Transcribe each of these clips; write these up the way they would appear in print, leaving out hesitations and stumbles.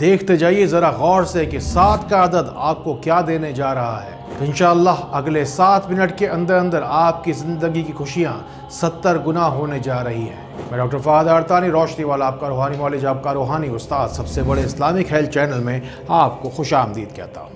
دیکھتے جائیے ذرا غور سے کہ 7 کا عدد آپ کو کیا دینے جا رہا ہے۔ انشاءاللہ اگلے 7 منٹ کے اندر اندر آپ کی زندگی کی خوشیاں 70 گنا ہونے جا رہی ہیں۔ میں ڈاکٹر فہد آرتانی، روشنی والا آپ کا روحانی معالج، آپ کا روحانی استاد، سب سے بڑے اسلامک ہیلتھ چینل میں آپ کو خوش آمدید کہتا ہوں۔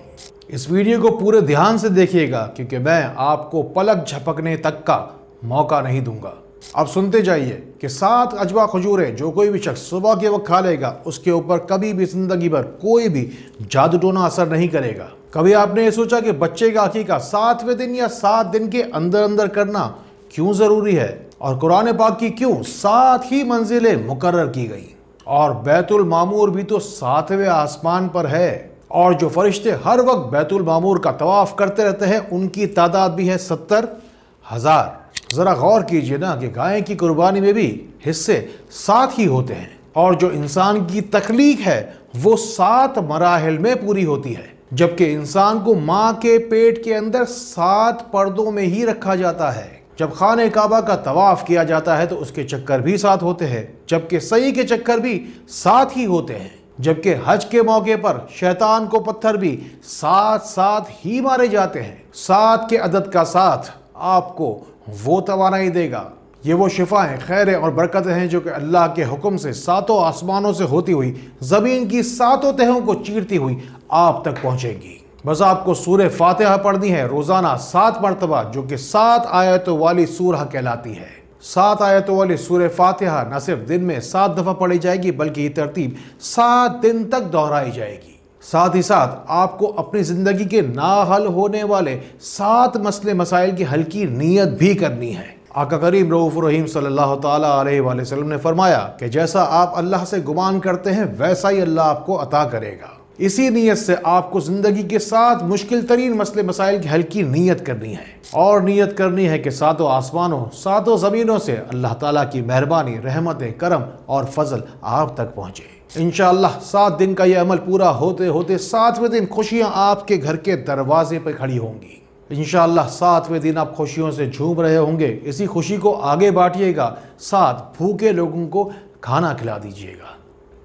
اس ویڈیو کو پورے دھیان سے دیکھیے گا کیونکہ میں آپ کو پلک جھپکنے تک کا موقع نہیں دوں گا۔ اب سنتے جائیے کہ 7 اجوا کھجوریں جو کوئی بھی شخص صبح کے وقت کھا لے گا اس کے اوپر کبھی بھی زندگی بھر کوئی بھی جادو ٹونا اثر نہیں کرے گا۔ کبھی آپ نے یہ سوچا کہ بچے کا عقیقہ 7ویں دن یا 7 دن کے اندر اندر کرنا کیوں ضروری ہے، اور قرآن پاک کی کیوں 7 ہی منزلیں مقرر کی گئی، اور بیت المعمور بھی تو 7ویں آسمان پر ہے، اور جو فرشتے ہر وقت بیت المعمور کا طواف کرتے رہتے ہیں ان کی تعداد بھی ہے 70,000۔ ذرا غور کیجئے نا کہ گائے کی قربانی میں بھی حصے 7 ہی ہوتے ہیں، اور جو انسان کی تخلیق ہے وہ 7 مراحل میں پوری ہوتی ہے، جبکہ انسان کو ماں کے پیٹ کے اندر 7 پردوں میں ہی رکھا جاتا ہے۔ جب خانہ کعبہ کا طواف کیا جاتا ہے تو اس کے چکر بھی 7 ہوتے ہیں، جبکہ سعی کے چکر بھی 7 ہی ہوتے ہیں، جبکہ حج کے موقع پر شیطان کو پتھر بھی 7 ہی مارے جاتے ہیں۔ 7 کے عدد کا 7 آپ کو وہ توانائی دے گا، یہ وہ شفائیں، خیریں اور برکتیں ہیں جو کہ اللہ کے حکم سے 7 آسمانوں سے ہوتی ہوئی زمین کی 7 تہوں کو چیرتی ہوئی آپ تک پہنچے گی۔ بس آپ کو سورہ فاتحہ پڑھنی ہے روزانہ 7 مرتبہ، جو کہ 7 آیتوں والی سورہ کہلاتی ہے۔ 7 آیتوں والی سورہ فاتحہ نہ صرف دن میں 7 دفعہ پڑھی جائے گی بلکہ یہ ترتیب 7 دن تک دہرائی جائے گی۔ ساتھ ہی ساتھ آپ کو اپنی زندگی کے ناحل ہونے والے 7 مسئلے مسائل کی حل کی نیت بھی کرنی ہے۔ آقا کریم رؤوف الرحیم صلی اللہ تعالیٰ علیہ وآلہ وسلم نے فرمایا کہ جیسا آپ اللہ سے گمان کرتے ہیں ویسا ہی اللہ آپ کو عطا کرے گا۔ اسی نیت سے آپ کو زندگی کے 7 مشکل ترین مسئلے مسائل کی حل کی نیت کرنی ہے، اور نیت کرنی ہے کہ 7 آسمانوں 7 زمینوں سے اللہ تعالیٰ کی مہربانی، رحمتیں، کرم اور فضل آپ تک پہنچے۔ انشاءاللہ 7 دن کا یہ عمل پورا ہوتے ہوتے 7ویں دن خوشیاں آپ کے گھر کے دروازے پہ کھڑی ہوں گی۔ انشاءاللہ 7ویں دن آپ خوشیوں سے جھوم رہے ہوں گے۔ اسی خوشی کو آگے بانٹیے گا، 7 بھوکے لوگوں کو کھانا کھلا دیجیے گا۔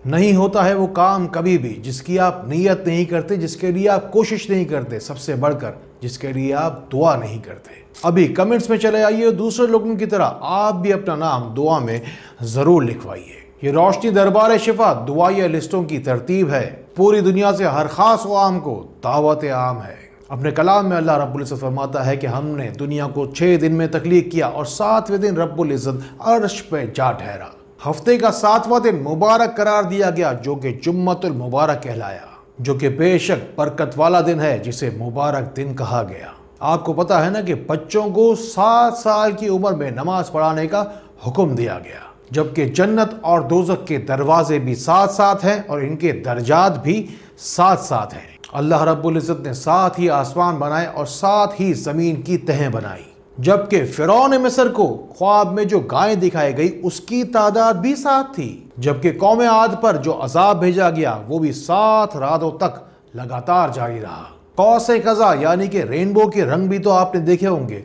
نہیں ہوتا ہے وہ کام کبھی بھی جس کی آپ نیت نہیں کرتے، جس کے لیے آپ کوشش نہیں کرتے، سب سے بڑھ کر جس کے لیے آپ دعا نہیں کرتے۔ ابھی کمنٹس میں چلے آئیے، دوسرے لوگوں کی طرح آپ بھی اپنا نام دعا میں ضرور لکھوائیے۔ یہ روشنی دربار شفا دعائیہ لسٹوں کی ترتیب ہے، پوری دنیا سے ہر خاص و عام کو دعوت عام ہے۔ اپنے کلام میں اللہ رب العزت فرماتا ہے کہ ہم نے دنیا کو 6 دن میں تخلیق کیا اور 7ویں دن رب العزت عرش پہ جا ٹھہرا۔ ہفتے کا 7واں دن مبارک قرار دیا گیا جو کہ جمعۃ المبارک کہلایا، جو کہ بے شک برکت والا دن ہے جسے مبارک دن کہا گیا۔ آپ کو پتا ہے نا کہ بچوں کو 7 سال کی عمر میں نماز پڑھانے کا حکم دیا گیا، جبکہ جنت اور دوزخ کے دروازے بھی 7 ہیں اور ان کے درجات بھی 7 ہیں۔ اللہ رب العزت نے 7 ہی آسمان بنائے اور 7 ہی زمین کی تہیں بنائی، جبکہ فرعون مصر کو خواب میں جو گائے دکھائی گئی اس کی تعداد بھی 7 تھی، جبکہ قوم عاد پر جو عذاب بھیجا گیا وہ بھی 7 راتوں تک لگاتار جاری رہا۔ قوس قزح یعنی کہ رینبو کے رنگ بھی تو آپ نے دیکھے ہوں گے،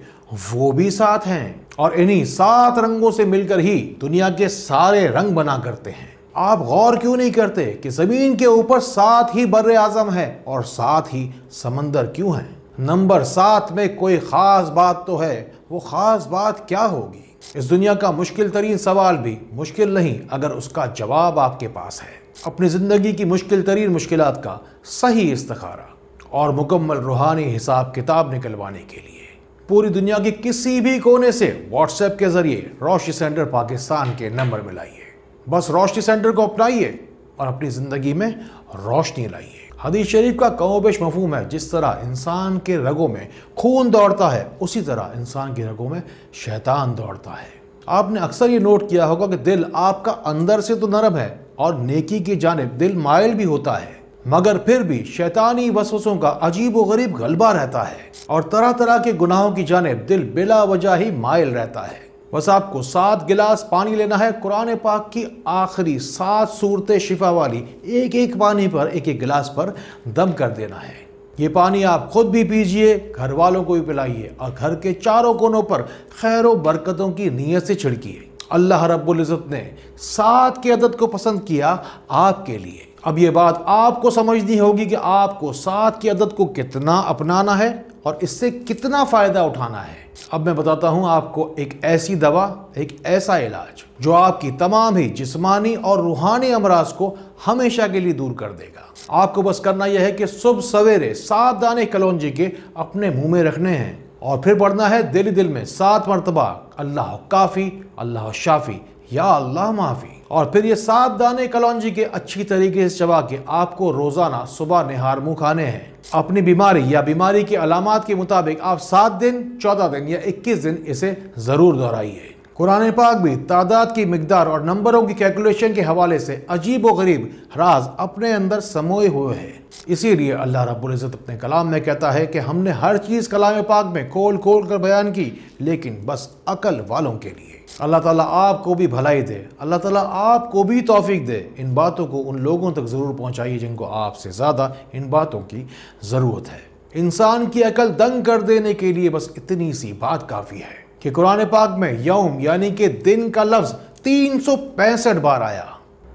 وہ بھی 7 ہیں، اور انہی 7 رنگوں سے مل کر ہی دنیا کے سارے رنگ بنا کرتے ہیں۔ آپ غور کیوں نہیں کرتے کہ زمین کے اوپر 7 ہی بر اعظم ہے اور 7 ہی سمندر کیوں ہیں؟ نمبر 7 میں کوئی خاص بات تو ہے، وہ خاص بات کیا ہوگی؟ اس دنیا کا مشکل ترین سوال بھی مشکل نہیں اگر اس کا جواب آپ کے پاس ہے۔ اپنی زندگی کی مشکل ترین مشکلات کا صحیح استخارہ اور مکمل روحانی حساب کتاب نکلوانے کے لیے پوری دنیا کے کسی بھی کونے سے واٹس ایپ کے ذریعے روشنی سینٹر پاکستان کے نمبر میں لائیے۔ بس روشنی سینٹر کو اپنائیے اور اپنی زندگی میں روشنی لائیے۔ حدیث شریف کا کم و بیش مفہوم ہے، جس طرح انسان کے رگوں میں خون دوڑتا ہے اسی طرح انسان کے رگوں میں شیطان دوڑتا ہے۔ آپ نے اکثر یہ نوٹ کیا ہوگا کہ دل آپ کا اندر سے تو نرم ہے اور نیکی کی جانب دل مائل بھی ہوتا ہے، مگر پھر بھی شیطانی وسوسوں کا عجیب و غریب غلبہ رہتا ہے اور طرح طرح کے گناہوں کی جانب دل بلا وجہ ہی مائل رہتا ہے۔ بس آپ کو 7 گلاس پانی لینا ہے، قرآن پاک کی آخری 7 صورتیں شفا والی ایک پانی پر ایک گلاس پر دم کر دینا ہے۔ یہ پانی آپ خود بھی پیجئے، گھر والوں کو بھی پلائیے اور گھر کے چاروں کونوں پر خیر و برکتوں کی نیت سے چھڑکیے۔ اللہ رب العزت نے 7 کے عدد کو پسند کیا آپ کے لیے۔ اب یہ بات آپ کو سمجھنی ہوگی کہ آپ کو 7 کی عدد کو کتنا اپنانا ہے اور اس سے کتنا فائدہ اٹھانا ہے۔ اب میں بتاتا ہوں آپ کو ایک ایسی دوا، ایک ایسا علاج جو آپ کی تمام ہی جسمانی اور روحانی امراض کو ہمیشہ کے لیے دور کر دے گا۔ آپ کو بس کرنا یہ ہے کہ صبح سویرے 7 دانے کلونجی کے اپنے منہ میں رکھنے ہیں اور پھر پڑھنا ہے دل میں 7 مرتبہ اللہ کافی، اللہ شافی، یا اللہ معافی، اور پھر یہ 7 دانے کلونجی کے اچھی طریقے سے چبا کے آپ کو روزانہ صبح نہار منہ کھانے ہیں۔ اپنی بیماری یا بیماری کی علامات کے مطابق آپ 7 دن، 14 دن یا 21 دن اسے ضرور دہرائیے۔ قرآن پاک بھی تعداد کی مقدار اور نمبروں کی کیلکولیشن کے حوالے سے عجیب و غریب راز اپنے اندر سموئے ہوئے ہیں۔ اسی لیے اللہ رب العزت اپنے کلام میں کہتا ہے کہ ہم نے ہر چیز کلام پاک میں کھول کھول کر بیان کی، لیکن بس عقل والوں کے لیے۔ اللہ تعالیٰ آپ کو بھی بھلائی دے، اللہ تعالیٰ آپ کو بھی توفیق دے۔ ان باتوں کو ان لوگوں تک ضرور پہنچائیے جن کو آپ سے زیادہ ان باتوں کی ضرورت ہے۔ انسان کی عقل دنگ کر دینے کے لیے بس اتنی سی بات کافی ہے کہ قرآن پاک میں یوم یعنی کہ دن کا لفظ 365 بار آیا،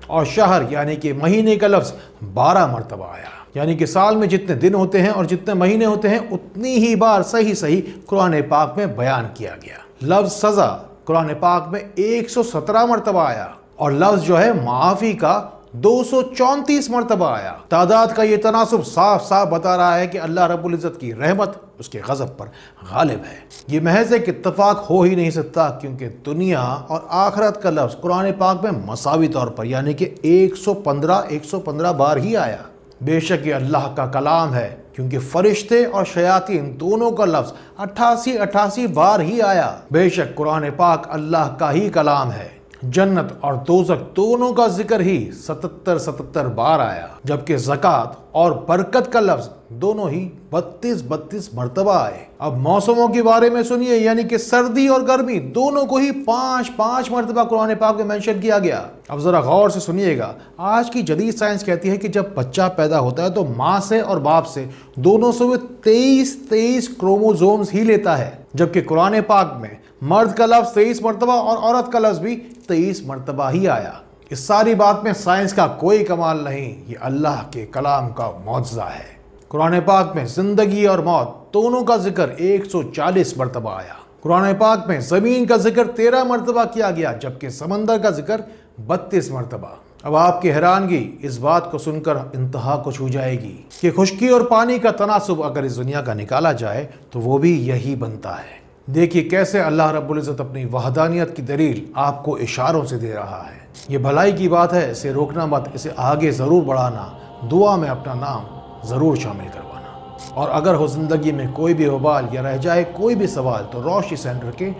اور شہر یعنی کہ مہینے کا لفظ 12 مرتبہ آیا، یعنی کہ سال میں جتنے دن ہوتے ہیں اور جتنے مہینے ہوتے ہیں اتنی ہی بار صحیح قرآن پاک میں بیان کیا گیا۔ لفظ سزا قرآن پاک میں 117 مرتبہ آیا، اور لفظ جو ہے معافی کا 234 مرتبہ آیا۔ تعداد کا یہ تناسب صاف صاف بتا رہا ہے کہ اللہ رب العزت کی رحمت اس کے غضب پر غالب ہے۔ یہ محض ایک اتفاق ہو ہی نہیں سکتا، کیونکہ دنیا اور آخرت کا لفظ قرآن پاک میں مساوی طور پر یعنی کہ 115 بار ہی آیا۔ بے شک یہ اللہ کا کلام ہے، کیونکہ فرشتے اور شیاطین دونوں کا لفظ 88 بار ہی آیا۔ بے شک قرآن پاک اللہ کا ہی کلام ہے۔ جنت اور دوزخ دونوں کا ذکر ہی 77 بار آیا، جبکہ زکوٰۃ اور برکت کا لفظ دونوں ہی 32 مرتبہ آئے۔ اب موسموں کے بارے میں سنیے، یعنی کہ سردی اور گرمی دونوں کو ہی 5 مرتبہ قرآن پاک میں مینشن کیا گیا۔ اب ذرا غور سے سنیے گا، آج کی جدید سائنس کہتی ہے کہ جب بچہ پیدا ہوتا ہے تو ماں سے اور باپ سے دونوں سے وہ 23 کروموزومز ہی لیتا ہے، جبکہ قرآن پاک میں مرد کا لفظ 23 مرتبہ اور عورت کا لفظ بھی 23 مرتبہ ہی آیا۔ اس ساری بات میں سائنس کا کوئی کمال نہیں، یہ اللہ کے کلام کا معجزہ ہے۔ قرآن پاک میں زندگی اور موت دونوں کا ذکر 140 مرتبہ آیا۔ قرآن پاک میں زمین کا ذکر 13 مرتبہ کیا گیا، جبکہ سمندر کا ذکر 32 مرتبہ۔ اب آپ کی حیرانگی اس بات کو سن کر انتہا کو چھو جائے گی کہ خشکی اور پانی کا تناسب اگر اس دنیا کا نکالا جائے تو وہ بھی یہی بنتا ہے۔ دیکھیے کیسے اللہ رب العزت اپنی وحدانیت کی دلیل آپ کو اشاروں سے دے رہا ہے۔ یہ بھلائی کی بات ہے، اسے روکنا مت، اسے آگے ضرور بڑھانا، دعا میں اپنا نام ضرور شامل کروانا، اور اگر ہو زندگی میں کوئی بھی وبال یا رہ جائے کوئی بھی سوال تو روشنی سینٹر کے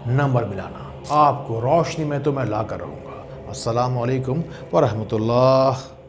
نمبر ملانا، آپ کو روشنی میں تو میں لا کر رہوں گا۔ السلام علیکم ورحمۃ اللہ۔